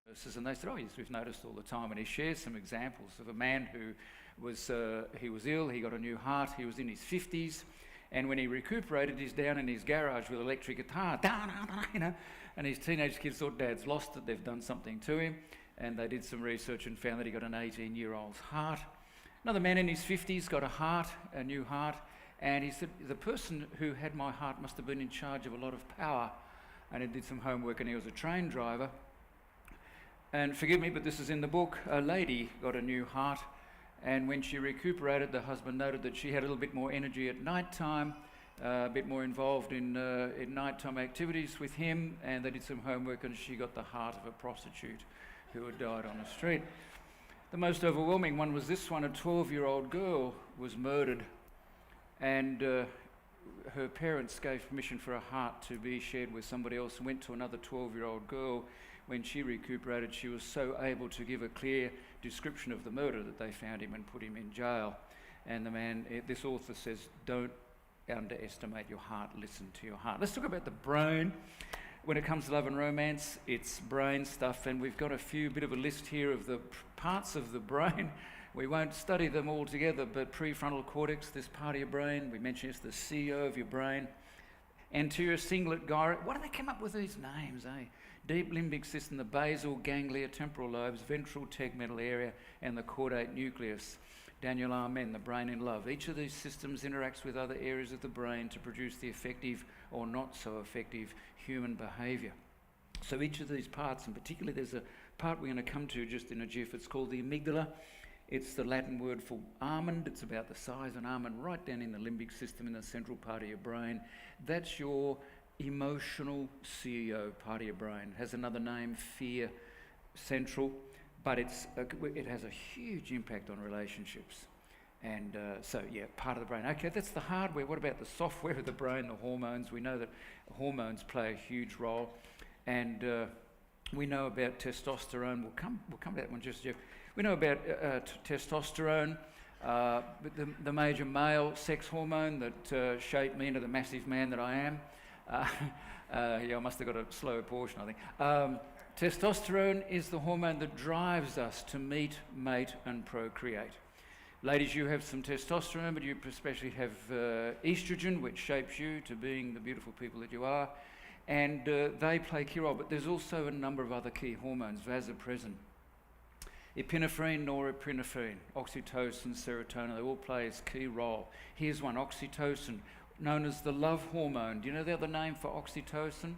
And they said, oh yes, we've noticed all the time. And he shares some examples of a man who was ill, he got a new heart, he was in his 50s, and when he recuperated, he's down in his garage with electric guitar, and his teenage kids thought Dad's lost it, they've done something to him, and they did some research and found that he got an 18-year-old's heart. Another man in his 50s got a new heart, and he said, the person who had my heart must have been in charge of a lot of power, and he did some homework, and he was a train driver. And forgive me, but this is in the book, a lady got a new heart, and when she recuperated, the husband noted that she had a little bit more energy at night time, a bit more involved in nighttime activities with him, and they did some homework, and she got the heart of a prostitute who had died on the street. The most overwhelming one was this one. A 12-year-old girl was murdered, and her parents gave permission for her heart to be shared with somebody else and went to another 12-year-old girl. When she recuperated, she was so able to give a clear description of the murder that they found him and put him in jail. And the man, this author says, don't underestimate your heart, listen to your heart. Let's talk about the brain. When it comes to love and romance, it's brain stuff, and we've got bit of a list here of the parts of the brain. We won't study them all together, but prefrontal cortex, this part of your brain, we mentioned it's the CEO of your brain. Anterior cingulate gyrate, why do they come up with these names, eh? Deep limbic system, the basal ganglia, temporal lobes, ventral tegmental area, and the caudate nucleus. Daniel Amen, the brain in love. Each of these systems interacts with other areas of the brain to produce the effective or not so effective human behaviour. So each of these parts, and particularly there's a part we're going to come to just in a jiff, it's called the amygdala. It's the Latin word for almond. It's about the size of an almond, right down in the limbic system in the central part of your brain. That's your emotional CEO part of your brain. It has another name, fear central, but it has a huge impact on relationships. And part of the brain. Okay, that's the hardware. What about the software of the brain, the hormones? We know that hormones play a huge role, and we know about testosterone. We'll come to that one just, Jeff. We know about testosterone, the major male sex hormone that shaped me into the massive man that I am. I must have got a slow portion, I think. Testosterone is the hormone that drives us to meet, mate, and procreate. Ladies, you have some testosterone, but you especially have estrogen, which shapes you to being the beautiful people that you are. And they play a key role, but there's also a number of other key hormones, vasopressin, epinephrine, norepinephrine, oxytocin, serotonin, they all play a key role. Here's one, oxytocin, known as the love hormone. Do you know the other name for oxytocin?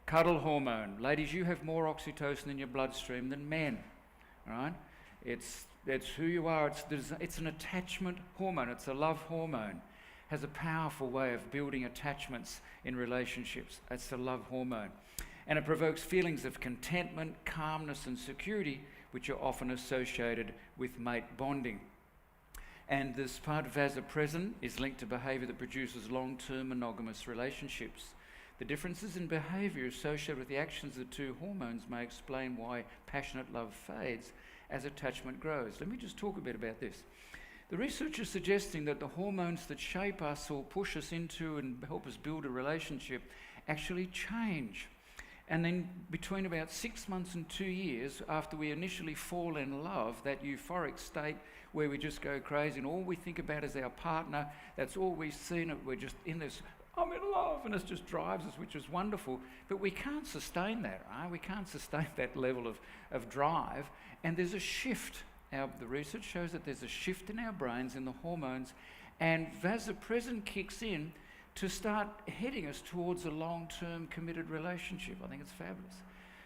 Cuddle hormone. Ladies, you have more oxytocin in your bloodstream than men, right? It's who you are, it's an attachment hormone, it's a love hormone. Has a powerful way of building attachments in relationships. That's the love hormone. And it provokes feelings of contentment, calmness, and security, which are often associated with mate bonding. And this part of vasopressin is linked to behaviour that produces long-term monogamous relationships. The differences in behaviour associated with the actions of the two hormones may explain why passionate love fades as attachment grows. Let me just talk a bit about this. The research is suggesting that the hormones that shape us or push us into and help us build a relationship actually change. And then between about 6 months and 2 years after we initially fall in love, that euphoric state where we just go crazy and all we think about is our partner, that's all we've seen, we're just in this, I'm in love, and it just drives us, which is wonderful. But we can't sustain that, right? We can't sustain that level of drive, and there's a shift. The research shows that there's a shift in our brains, in the hormones, and vasopressin kicks in to start heading us towards a long-term committed relationship. I think it's fabulous.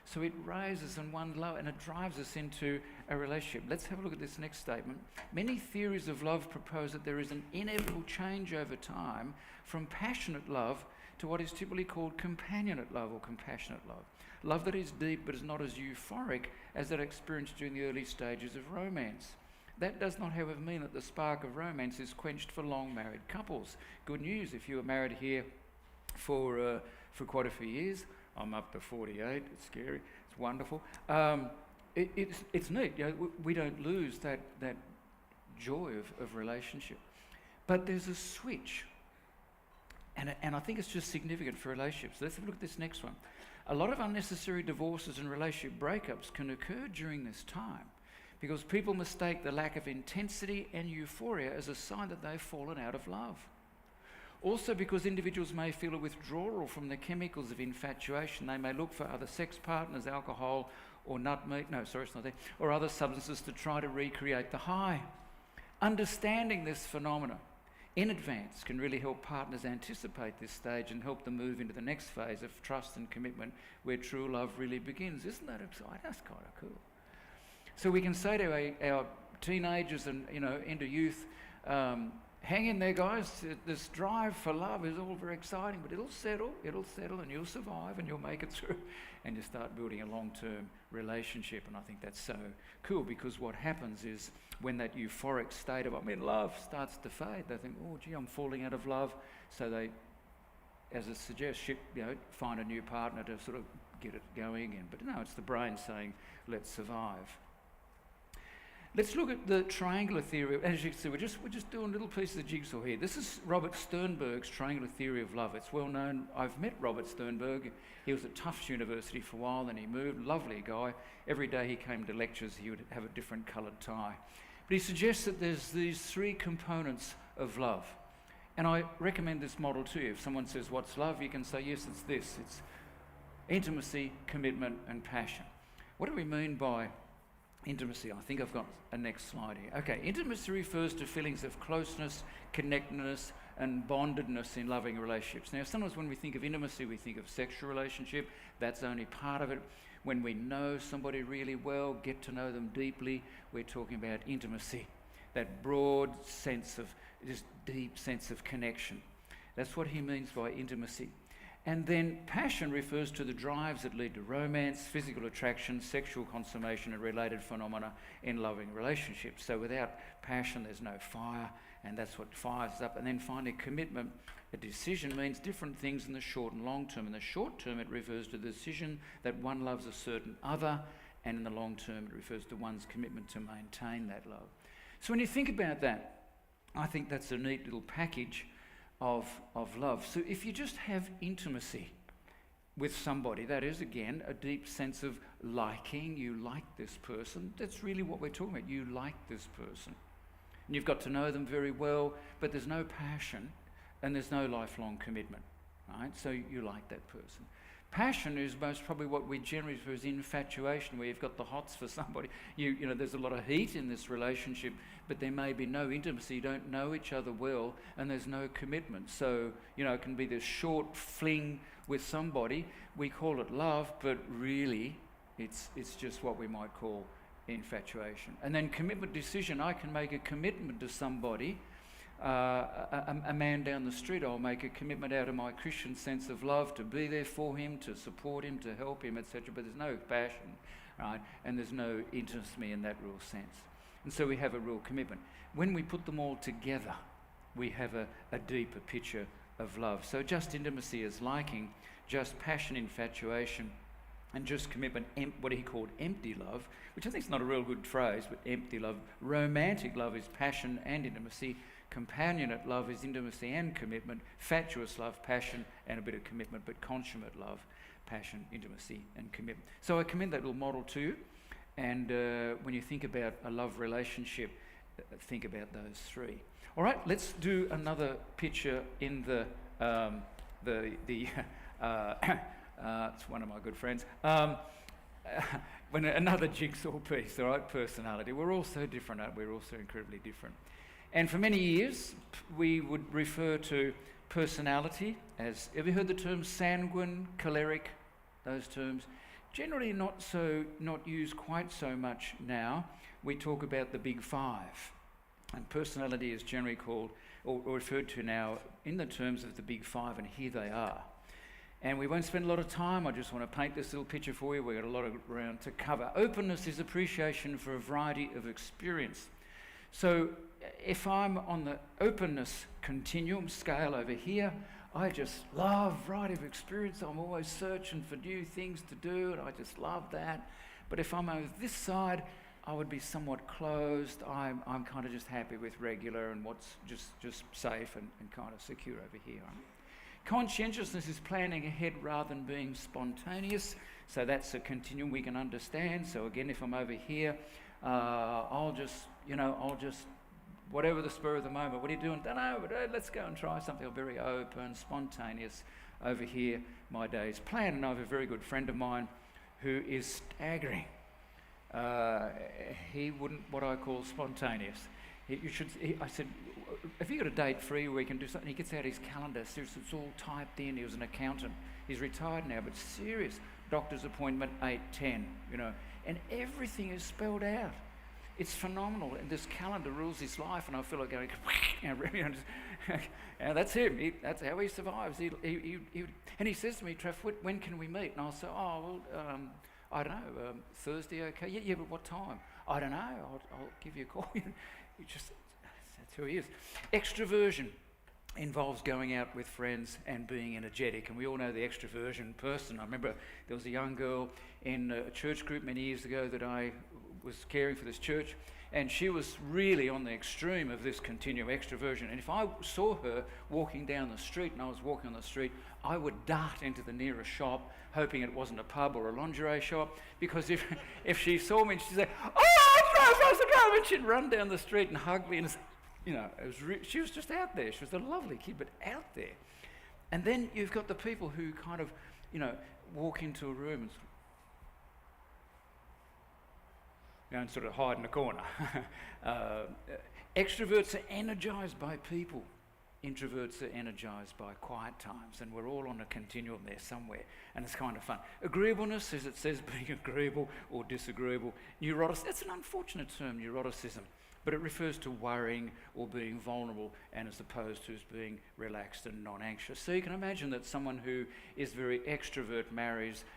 So it raises in one low and it drives us into a relationship. Let's have a look at this next statement. Many theories of love propose that there is an inevitable change over time from passionate love to what is typically called companionate love or compassionate love. Love that is deep but is not as euphoric as that experienced during the early stages of romance. That does not, however, mean that the spark of romance is quenched for long married couples. Good news, if you were married here for quite a few years, I'm up to 48, it's scary, it's wonderful. It's neat, you know, we don't lose that joy of relationship. But there's a switch, and I think it's just significant for relationships. Let's have a look at this next one. A lot of unnecessary divorces and relationship breakups can occur during this time because people mistake the lack of intensity and euphoria as a sign that they've fallen out of love. Also, because individuals may feel a withdrawal from the chemicals of infatuation, they may look for other sex partners, alcohol, or or other substances to try to recreate the high. Understanding this phenomena in advance can really help partners anticipate this stage and help them move into the next phase of trust and commitment where true love really begins. Isn't that exciting? That's kind of cool. So we can say to our teenagers and into youth, hang in there, guys. This drive for love is all very exciting, but it'll settle, and you'll survive, and you'll make it through, and you start building a long-term relationship. And I think that's so cool, because what happens is when that euphoric state of I'm in love starts to fade, they think, oh, gee, I'm falling out of love. So they, as it suggests, find a new partner to sort of get it going again. But no, it's the brain saying, let's survive. Let's look at the triangular theory. As you can see, we're just doing little pieces of jigsaw here. This is Robert Sternberg's triangular theory of love. It's well known. I've met Robert Sternberg. He was at Tufts University for a while, then he moved. Lovely guy. Every day he came to lectures, he would have a different coloured tie. But he suggests that there's these three components of love. And I recommend this model to you. If someone says, what's love? You can say, yes, it's this. It's intimacy, commitment, and passion. What do we mean by intimacy? I think I've got a next slide here. Okay, intimacy refers to feelings of closeness, connectedness, and bondedness in loving relationships. Now, sometimes when we think of intimacy, we think of sexual relationship. That's only part of it. When we know somebody really well, get to know them deeply, we're talking about intimacy. That broad sense of, just deep sense of connection. That's what he means by intimacy. And then passion refers to the drives that lead to romance, physical attraction, sexual consummation, and related phenomena in loving relationships. So without passion, there's no fire, and that's what fires us up. And then finally, commitment. A decision means different things in the short and long term. In the short term, it refers to the decision that one loves a certain other, and in the long term, it refers to one's commitment to maintain that love. So when you think about that, I think that's a neat little package of love. So if you just have intimacy with somebody, that is, again, a deep sense of liking, you like this person, that's really what we're talking about. You like this person. And you've got to know them very well, but there's no passion and there's no lifelong commitment, right? So you like that person. Passion is most probably what we generally refer as infatuation, where you've got the hots for somebody. You know, there's a lot of heat in this relationship, but there may be no intimacy. You don't know each other well, and there's no commitment. So, it can be this short fling with somebody. We call it love, but really, it's just what we might call infatuation. And then commitment decision. I can make a commitment to somebody. A man down the street, I'll make a commitment out of my Christian sense of love to be there for him, to support him, to help him, etc. But there's no passion, right? And there's no intimacy in that real sense. And so we have a real commitment. When we put them all together, we have a deeper picture of love. So just intimacy is liking, just passion, infatuation, and just commitment, what he called empty love, which I think is not a real good phrase, but empty love. Romantic love is passion and intimacy. Companionate love is intimacy and commitment. Fatuous love, passion and a bit of commitment, but consummate love, passion, intimacy and commitment. So I commend that little model to you. And when you think about a love relationship, think about those three. All right, let's do another picture in it's one of my good friends. Another jigsaw piece, all right, personality. We're all so different, aren't we? We're all so incredibly different. And for many years, we would refer to personality as, have you heard the terms sanguine, choleric, those terms? Generally not used quite so much now. We talk about the big five. And personality is generally called, or referred to now in the terms of the big five, and here they are. And we won't spend a lot of time. I just want to paint this little picture for you. We've got a lot of ground to cover. Openness is appreciation for a variety of experience. So if I'm on the openness continuum scale over here, I just love variety of experience. I'm always searching for new things to do, and I just love that. But if I'm over this side, I would be somewhat closed. I'm kind of just happy with regular and what's just safe and kind of secure over here. Conscientiousness is planning ahead rather than being spontaneous. So that's a continuum we can understand. So again, if I'm over here, I'll just, whatever the spur of the moment, what are you doing? Don't know, but let's go and try something. I'm very open, spontaneous. Over here, my day's planned. And I have a very good friend of mine who is staggering. He wouldn't what I call spontaneous. I said, have you got a date free where we can do something? He gets out his calendar. Seriously, it's all typed in. He was an accountant. He's retired now, but serious. Doctor's appointment, 8:10, and everything is spelled out. It's phenomenal, and this calendar rules his life, and I feel like going, and that's him. That's how he survives. And he says to me, Traff, when can we meet? And I'll say, I don't know, Thursday, okay? Yeah, but what time? I don't know. I'll give you a call. That's who he is. Extroversion involves going out with friends and being energetic, and we all know the extroversion person. I remember there was a young girl in a church group many years ago that I was caring for this church, and she was really on the extreme of this continuum extroversion. And if I saw her walking down the street and I was walking on the street, I would dart into the nearest shop, hoping it wasn't a pub or a lingerie shop, because if she saw me and she'd say, "Oh, and she'd run down the street and hug me, and she was just out there. She was a lovely kid, but out there. And then you've got the people who kind of, walk into a room and sort of hide in a corner. Extroverts are energized by people. Introverts are energized by quiet times, and we're all on a continuum there somewhere, and it's kind of fun. Agreeableness, as it says, being agreeable or disagreeable. Neuroticism, that's an unfortunate term, neuroticism, but it refers to worrying or being vulnerable, and as opposed to as being relaxed and non-anxious. So you can imagine that someone who is very extrovert marries